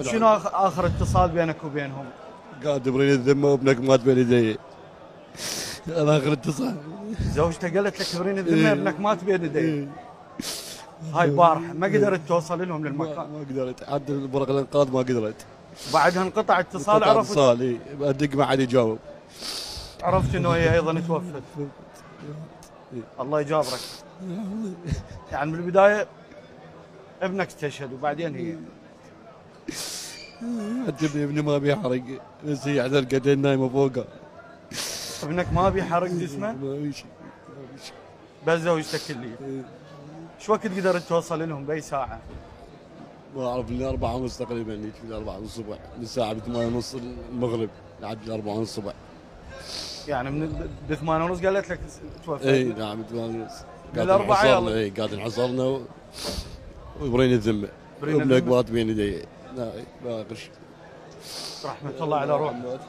شنو اخر اتصال بينك وبينهم؟ قاعد تبرين الذمه وابنك مات بين يدي. هذا اخر اتصال. زوجته قالت لك تبرين الذمه ابنك مات بين يديك. هاي البارحه ما قدرت توصل لهم للمكان. ما قدرت، عاد فرق الانقاذ ما قدرت. بعدها انقطع اتصال، عرفت اتصال اي، ادق ما حد يجاوب. عرفت انه هي ايضا توفت. الله يجابرك. يعني بالبدايه ابنك استشهد وبعدين هي. ابني ما بيحرق، بس هي على القدين نايمه فوقه. ابنك ما بيحرق جسمه؟ ما في شيء. بس زوجتك اللي. شو وقت قدرت توصل لهم باي ساعه؟ ما اعرف، من 4:30 تقريبا، هيك من 4 الصبح، من الساعه 8:30 المغرب لحد 4 الصبح. يعني من 8:30 قالت لك توفيت؟ اي نعم 8:30. بالأربعة يلا. اي قاعد انحصرنا وبرين الذمه. برين ابنك الذمة. مات بين يدي. لا ما اخر شيء. رحمه الله على روحه.